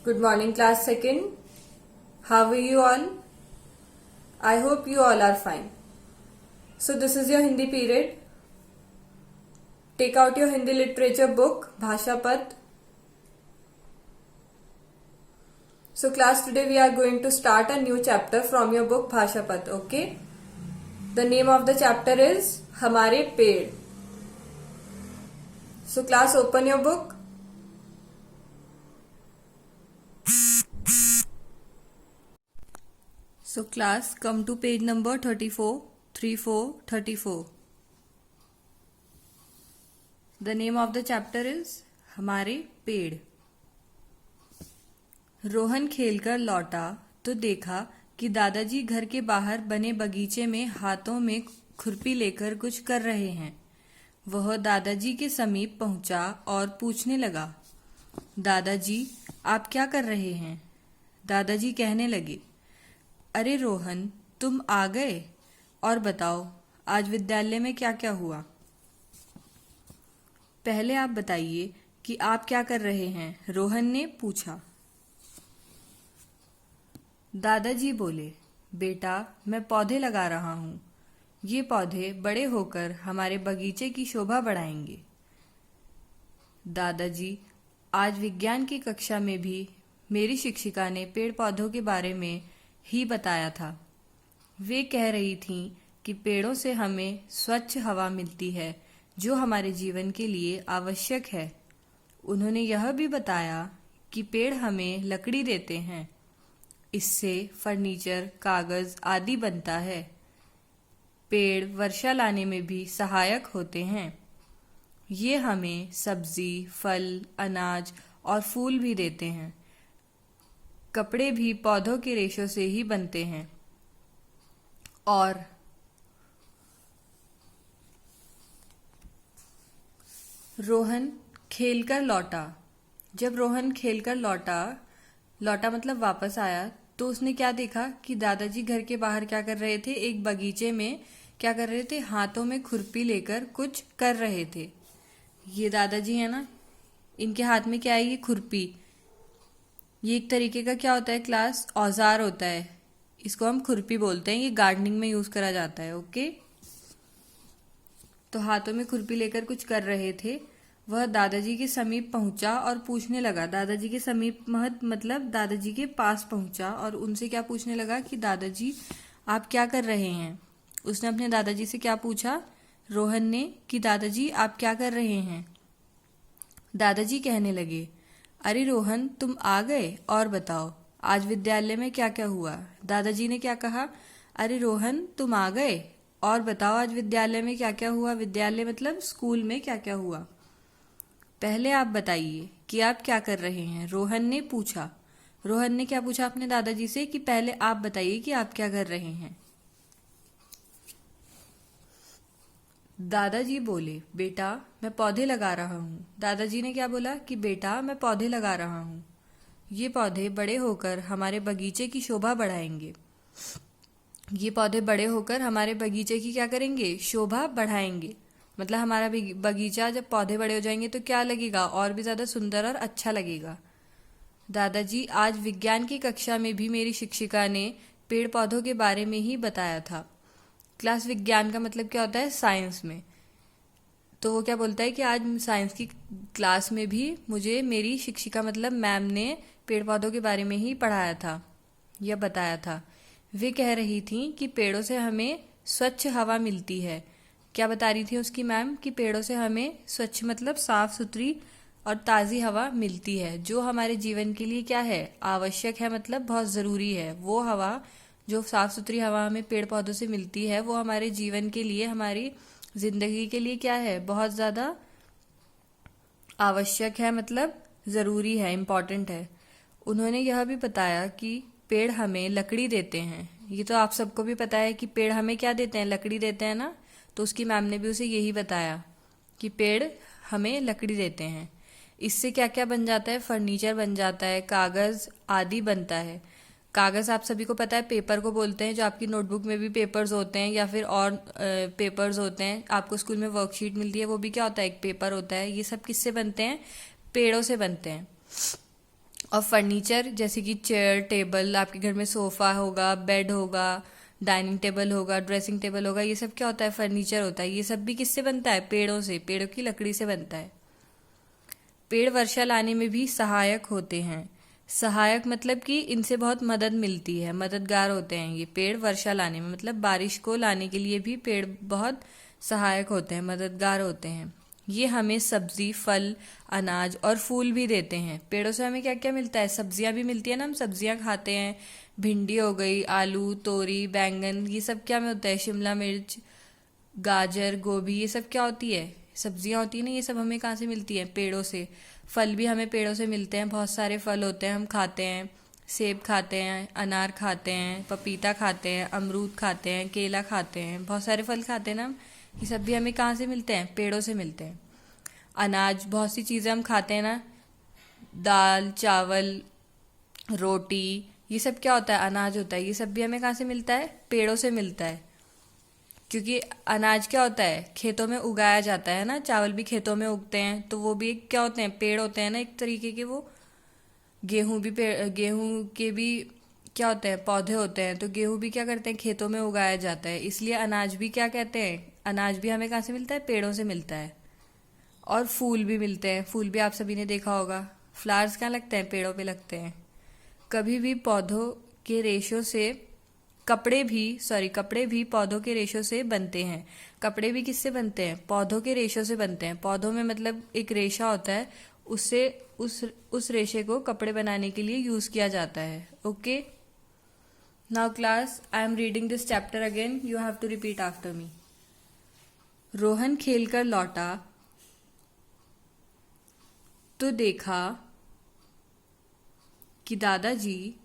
Good morning, class second. How are you all? I hope you all are fine. So this is your Hindi period. Take out your Hindi literature book, Bhasha Path. So class, today we are going to start a new chapter from your book Bhasha Path, okay? The name of the chapter is Hamare Ped. So class, open your book. So class, come to page number 34, 34. The name of the chapter is हमारे पेड़। रोहन खेलकर लौटा तो देखा कि दादाजी घर के बाहर बने बगीचे में हाथों में खुरपी लेकर कुछ कर रहे हैं। वह दादाजी के समीप पहुंचा और पूछने लगा, दादाजी आप क्या कर रहे हैं? दादाजी कहने लगे, अरे रोहन, तुम आ गए, और बताओ आज विद्यालय में क्या क्या हुआ। पहले आप बताइए कि आप क्या कर रहे हैं, रोहन ने पूछा। दादाजी बोले, बेटा मैं पौधे लगा रहा हूँ। ये पौधे बड़े होकर हमारे बगीचे की शोभा बढ़ाएंगे। दादाजी, आज विज्ञान की कक्षा में भी मेरी शिक्षिका ने पेड़ पौधों के बारे में ही बताया था। वे कह रही थीं कि पेड़ों से हमें स्वच्छ हवा मिलती है जो हमारे जीवन के लिए आवश्यक है। उन्होंने यह भी बताया कि पेड़ हमें लकड़ी देते हैं। इससे फर्नीचर, कागज आदि बनता है। पेड़ वर्षा लाने में भी सहायक होते हैं। ये हमें सब्जी, फल, अनाज और फूल भी देते हैं। कपड़े भी पौधों के रेशों से ही बनते हैं। और रोहन खेलकर लौटा। जब रोहन खेलकर लौटा मतलब वापस आया, तो उसने क्या देखा कि दादाजी घर के बाहर क्या कर रहे थे, एक बगीचे में क्या कर रहे थे, हाथों में खुरपी लेकर कुछ कर रहे थे। ये दादाजी है ना, इनके हाथ में क्या है, ये खुरपी। ये एक तरीके का क्या होता है क्लास, औजार होता है। इसको हम खुरपी बोलते हैं। ये गार्डनिंग में यूज करा जाता है, ओके। तो हाथों में खुरपी लेकर कुछ कर रहे थे। वह दादाजी के समीप पहुंचा और पूछने लगा। दादाजी के समीप मतलब दादाजी के पास पहुंचा और उनसे क्या पूछने लगा कि दादाजी आप क्या कर रहे हैं। उसने अपने दादाजी से क्या पूछा, रोहन ने, कि दादाजी आप क्या कर रहे हैं। दादाजी कहने लगे, अरे रोहन तुम आ गए, और बताओ आज विद्यालय में क्या क्या हुआ। दादाजी ने क्या कहा, अरे रोहन तुम आ गए, और बताओ आज विद्यालय में क्या क्या हुआ। विद्यालय मतलब स्कूल में क्या क्या हुआ। पहले आप बताइए कि आप क्या कर रहे हैं, रोहन ने पूछा। रोहन ने क्या पूछा अपने दादाजी से कि पहले आप बताइए कि आप क्या कर रहे हैं। दादाजी बोले, बेटा मैं पौधे लगा रहा हूँ। दादाजी ने क्या बोला कि बेटा मैं पौधे लगा रहा हूँ। ये पौधे बड़े होकर हमारे बगीचे की शोभा बढ़ाएंगे। ये पौधे बड़े होकर हमारे बगीचे की क्या करेंगे, शोभा बढ़ाएंगे। मतलब हमारा बगीचा जब पौधे बड़े हो जाएंगे तो क्या लगेगा, और भी ज्यादा सुंदर और अच्छा लगेगा। दादाजी, आज विज्ञान की कक्षा में भी मेरी शिक्षिका ने पेड़ पौधों के बारे में ही बताया था। क्लास, विज्ञान का मतलब क्या होता है, साइंस में। तो वो क्या बोलता है कि आज साइंस की क्लास में भी मुझे मेरी शिक्षिका मतलब मैम ने पेड़ पौधों के बारे में ही पढ़ाया था या बताया था। वे कह रही थी कि पेड़ों से हमें स्वच्छ हवा मिलती है। क्या बता रही थी उसकी मैम, कि पेड़ों से हमें स्वच्छ मतलब साफ सुथरी और ताज़ी हवा मिलती है, जो हमारे जीवन के लिए क्या है, आवश्यक है, मतलब बहुत ज़रूरी है। वो हवा, जो साफ सुथरी हवा हमें पेड़ पौधों से मिलती है, वो हमारे जीवन के लिए, हमारी जिंदगी के लिए क्या है, बहुत ज़्यादा आवश्यक है, मतलब ज़रूरी है, इम्पॉर्टेंट है। उन्होंने यह भी बताया कि पेड़ हमें लकड़ी देते हैं। ये तो आप सबको भी पता है कि पेड़ हमें क्या देते हैं, लकड़ी देते हैं ना। तो उसकी मैम ने भी उसे यही बताया कि पेड़ हमें लकड़ी देते हैं। इससे क्या क्या बन जाता है, फर्नीचर बन जाता है, कागज आदि बनता है। कागज आप सभी को पता है पेपर को बोलते हैं, जो आपकी नोटबुक में भी पेपर्स होते हैं या फिर और पेपर्स होते हैं। आपको स्कूल में वर्कशीट मिलती है, वो भी क्या होता है, एक पेपर होता है। ये सब किससे बनते हैं, पेड़ों से बनते हैं। और फर्नीचर जैसे कि चेयर टेबल, आपके घर में सोफ़ा होगा, बेड होगा, डाइनिंग टेबल होगा, ड्रेसिंग टेबल होगा, ये सब क्या होता है? फर्नीचर होता है। ये सब भी किससे बनता है? पेड़ों से, पेड़ों की लकड़ी से बनता है। पेड़ वर्षा लाने में भी सहायक होते हैं। सहायक मतलब कि इनसे बहुत मदद मिलती है, मददगार होते हैं ये पेड़ वर्षा लाने में, मतलब बारिश को लाने के लिए भी पेड़ बहुत सहायक होते हैं, मददगार होते हैं। ये हमें सब्जी, फल, अनाज और फूल भी देते हैं। पेड़ों से हमें क्या क्या मिलता है? सब्जियां भी मिलती है ना, हम सब्जियां खाते हैं। भिंडी हो गई, आलू, तोरी, बैंगन, ये सब क्या में होता है? शिमला मिर्च, गाजर, गोभी, ये सब क्या होती है? सब्जियां होती है ना। ये सब हमें कहाँ से मिलती है? पेड़ों से। फल भी हमें पेड़ों से मिलते हैं, बहुत सारे फल होते हैं, हम खाते हैं। सेब खाते हैं, अनार खाते हैं, पपीता खाते हैं, अमरूद खाते हैं, केला खाते हैं, बहुत सारे फल खाते हैं ना हम। ये सब भी हमें कहाँ से मिलते हैं? पेड़ों से मिलते हैं। अनाज, बहुत सी चीज़ें हम खाते हैं ना, दाल, चावल, रोटी, ये सब क्या होता है? अनाज होता है। ये सब भी हमें कहाँ से मिलता है? पेड़ों से मिलता है। क्योंकि अनाज क्या होता है? खेतों में उगाया जाता है ना, चावल भी खेतों में उगते हैं, तो वो भी क्या होते हैं? पेड़ होते हैं ना, एक तरीके के वो। गेहूं भी पेड़, गेहूं के भी क्या होते हैं? पौधे होते हैं। तो गेहूं भी क्या करते हैं? खेतों में उगाया जाता है। इसलिए अनाज भी क्या कहते हैं? अनाज भी हमें कहाँ से मिलता है? पेड़ों से मिलता है। और फूल भी मिलते हैं। फूल भी आप सभी ने देखा होगा। फ्लावर्स कहाँ लगते हैं? पेड़ों पे लगते हैं। कभी भी पौधों के रेशों से कपड़े भी पौधों के रेशों से बनते हैं। कपड़े भी किससे बनते हैं? पौधों के रेशों से बनते हैं। पौधों में मतलब एक रेशा होता है, उससे उस रेशे को कपड़े बनाने के लिए यूज किया जाता है। Okay, now class, I am reading this chapter again, you have to repeat after me. Rohan खेलकर लौटा तो देखा कि दादाजी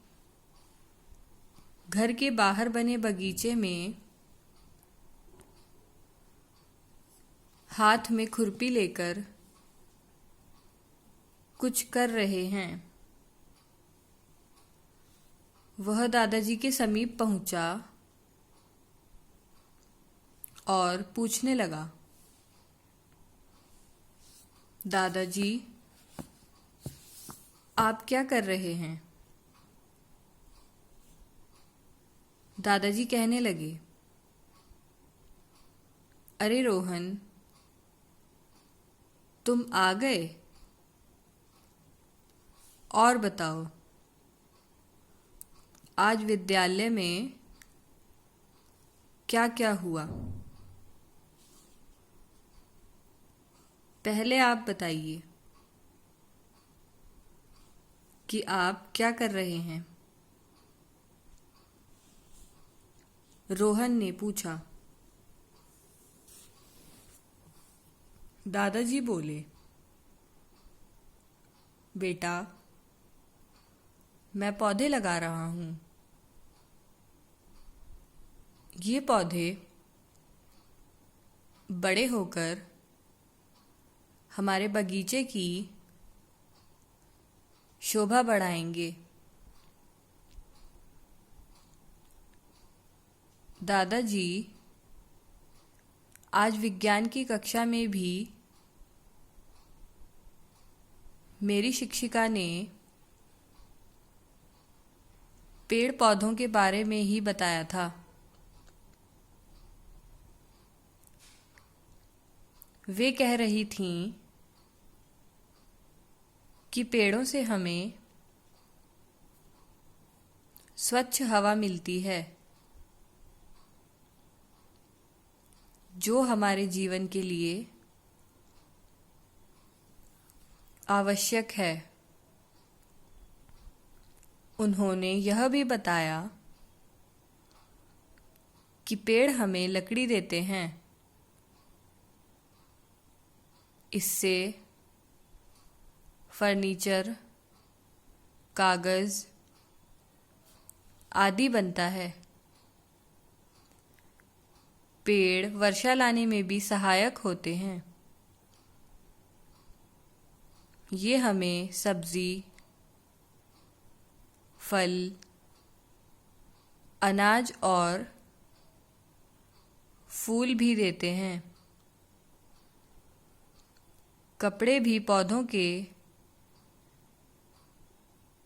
घर के बाहर बने बगीचे में हाथ में खुरपी लेकर कुछ कर रहे हैं। वह दादाजी के समीप पहुंचा और पूछने लगा, दादाजी, आप क्या कर रहे हैं? दादाजी कहने लगे, अरे रोहन, तुम आ गए। और बताओ, आज विद्यालय में क्या क्या हुआ? पहले आप बताइए कि आप क्या कर रहे हैं? रोहन ने पूछा। दादाजी बोले, बेटा, मैं पौधे लगा रहा हूँ। ये पौधे बड़े होकर हमारे बगीचे की शोभा बढ़ाएंगे। दादाजी, आज विज्ञान की कक्षा में भी मेरी शिक्षिका ने पेड़ पौधों के बारे में ही बताया था। वे कह रही थीं कि पेड़ों से हमें स्वच्छ हवा मिलती है, जो हमारे जीवन के लिए आवश्यक है। उन्होंने यह भी बताया कि पेड़ हमें लकड़ी देते हैं। इससे फर्नीचर, कागज़ आदि बनता है। पेड़ वर्षा लाने में भी सहायक होते हैं। ये हमें सब्जी, फल, अनाज और फूल भी देते हैं। कपड़े भी पौधों के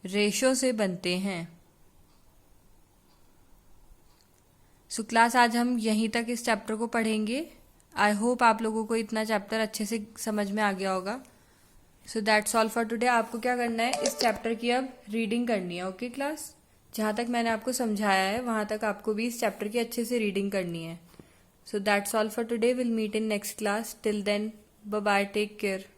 रेशो से बनते हैं। सो क्लास आज हम यहीं तक इस चैप्टर को पढ़ेंगे। आई होप आप लोगों को इतना चैप्टर अच्छे से समझ में आ गया होगा। सो दैट्स ऑल फॉर टुडे। आपको क्या करना है, इस चैप्टर की अब रीडिंग करनी है। ओके क्लास, जहाँ तक मैंने आपको समझाया है वहाँ तक आपको भी इस चैप्टर की अच्छे से रीडिंग करनी है। So that's all for today. Will meet in next class. Till then, bye bye, take care.